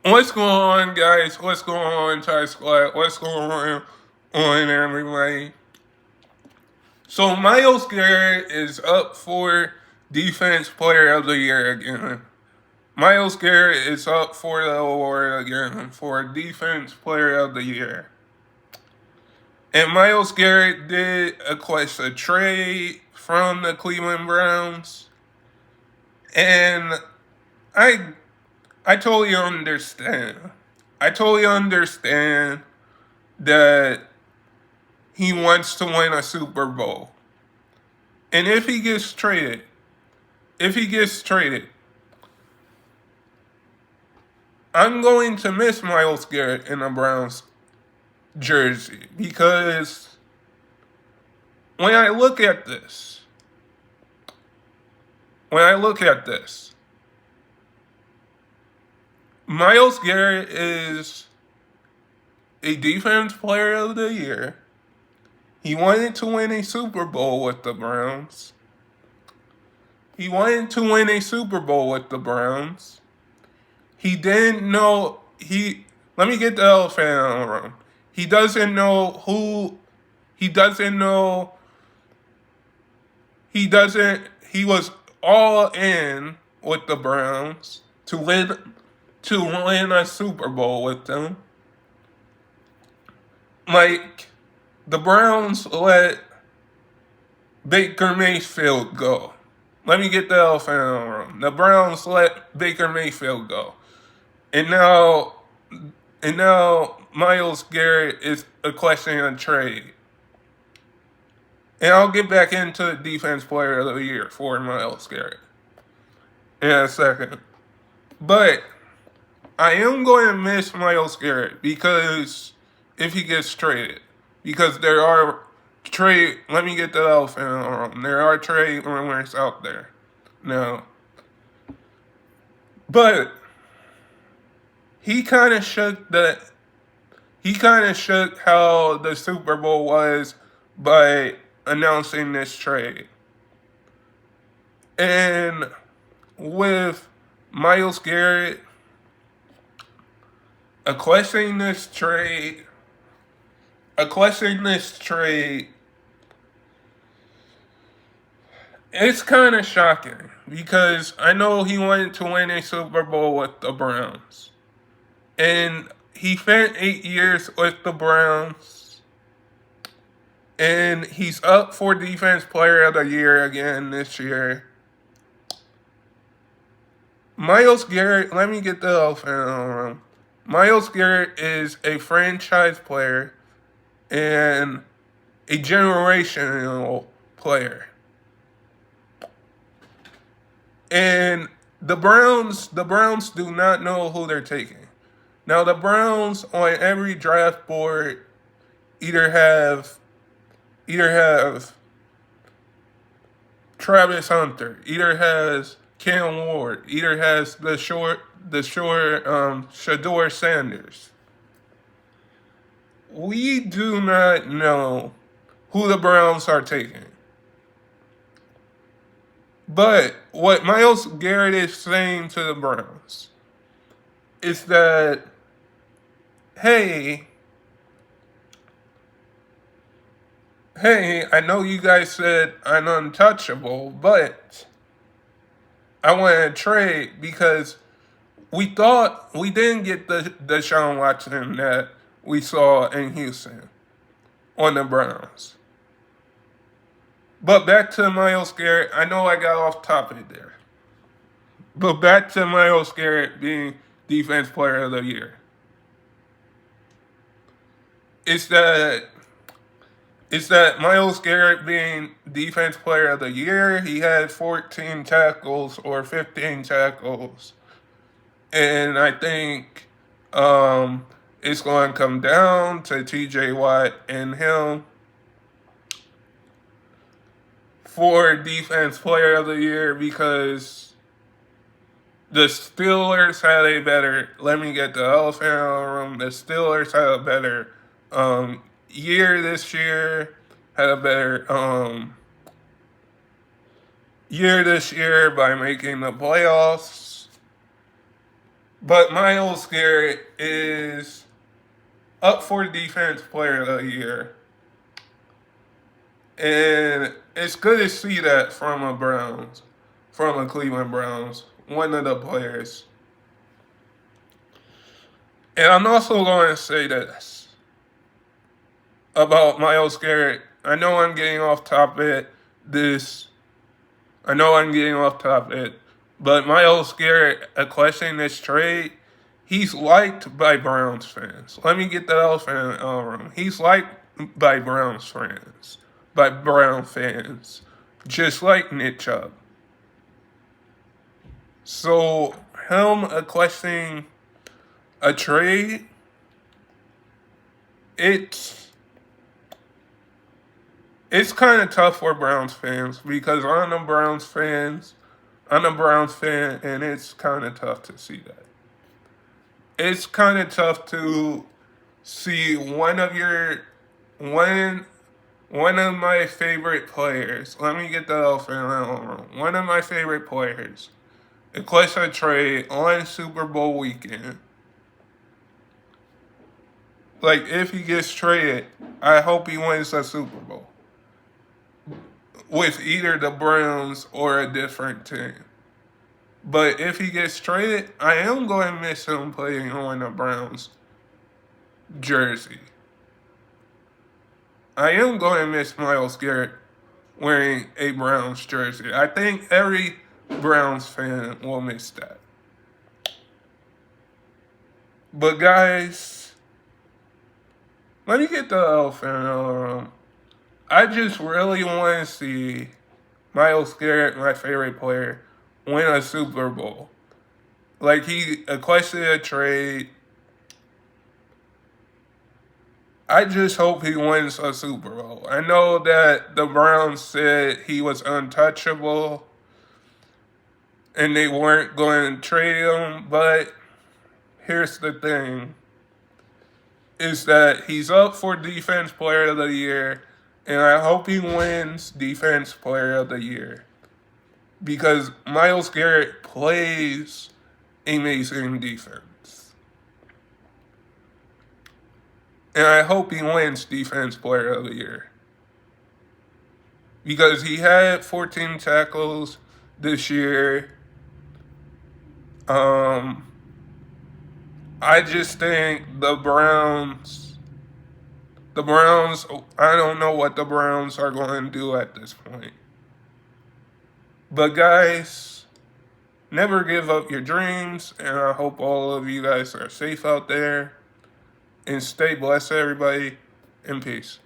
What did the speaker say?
What's going on, guys? What's going on, Thai Squad? What's going on, everybody? So, Myles Garrett is up for Defense Player of the Year again. Myles Garrett is up for the award again for Defense Player of the Year. And Myles Garrett did request a trade from the Cleveland Browns. And I I totally understand. I totally understand that he wants to win a Super Bowl. And if he gets traded, I'm going to miss Myles Garrett in a Browns jersey because when I look at this, when I look at this, Myles Garrett is a defense player of the year. He wanted to win a Super Bowl with the Browns. He wanted to win a Super Bowl with the Browns. He didn't know let me get the elephant out of the room. He doesn't know who he doesn't know he was all in with the Browns to win a Super Bowl with them. Like the Browns let Baker Mayfield go. Let me get the elephant in the room. The Browns let Baker Mayfield go. And now Myles Garrett is requesting a trade. And I'll get back into the Defense Player of the Year for Myles Garrett in a second. But I am going to miss Myles Garrett because if he gets traded. Because let me get the elephant in the room. There are trade rumors out there now. But he kind of shook how the Super Bowl was by announcing this trade. And with Myles Garrett requesting this trade, it's kind of shocking because I know he wanted to win a Super Bowl with the Browns. And he spent 8 years with the Browns. And he's up for Defense Player of the Year again this year. Myles Garrett, let me get the elephant in the room. Myles Garrett is a franchise player and a generational player. And the Browns do not know who they're taking. Now the Browns on every draft board either have Travis Hunter, either has Cam Ward, either has Shador Sanders. We do not know who the Browns are taking. But what Myles Garrett is saying to the Browns is that, hey, I know you guys said I'm untouchable, but I want to trade because we thought we didn't get the Deshaun Watson that we saw in Houston on the Browns. But back to Myles Garrett. I know I got off topic there. But back to Myles Garrett being Defense Player of the Year. It's that Myles Garrett being Defense Player of the Year, he had 14 tackles or 15 tackles. And I think it's going to come down to TJ Watt and him for Defense Player of the Year because the Steelers had a better, let me get the elephant out of the room, the Steelers had a better year this year, had a better year this year by making the playoffs. But Myles Garrett is up for Defense Player of the Year. And it's good to see that from a Cleveland Browns, one of the players. And I'm also going to say this about Myles Garrett. I know I'm getting off topic. But Myles Garrett, a question this trade, he's liked by Browns fans. Let me get the elephant in the room. He's liked by Browns fans, just like Nick Chubb. So him questioning a trade, it's kind of tough for Browns fans because I'm a Browns fan, and it's kind of tough to see that. It's kind of tough to see one of my favorite players. Let me get the elephant in the room. One of my favorite players request a trade on Super Bowl weekend. Like, if he gets traded, I hope he wins a Super Bowl with either the Browns or a different team. But if he gets traded, I am going to miss him playing on the Browns jersey. I am going to miss Myles Garrett wearing a Browns jersey. I think every Browns fan will miss that. But guys, let me get the elephant in the room. I just really want to see Myles Garrett, my favorite player, win a Super Bowl. Like, he requested a trade. I just hope he wins a Super Bowl. I know that the Browns said he was untouchable and they weren't going to trade him, but here's the thing, is that he's up for Defense Player of the Year, and I hope he wins Defense Player of the Year because Myles Garrett plays amazing defense. And I hope he wins Defense Player of the Year because he had 14 tackles this year. I just think the Browns, I don't know what the Browns are going to do at this point. But guys, never give up your dreams, and I hope all of you guys are safe out there. And stay blessed, everybody, and peace.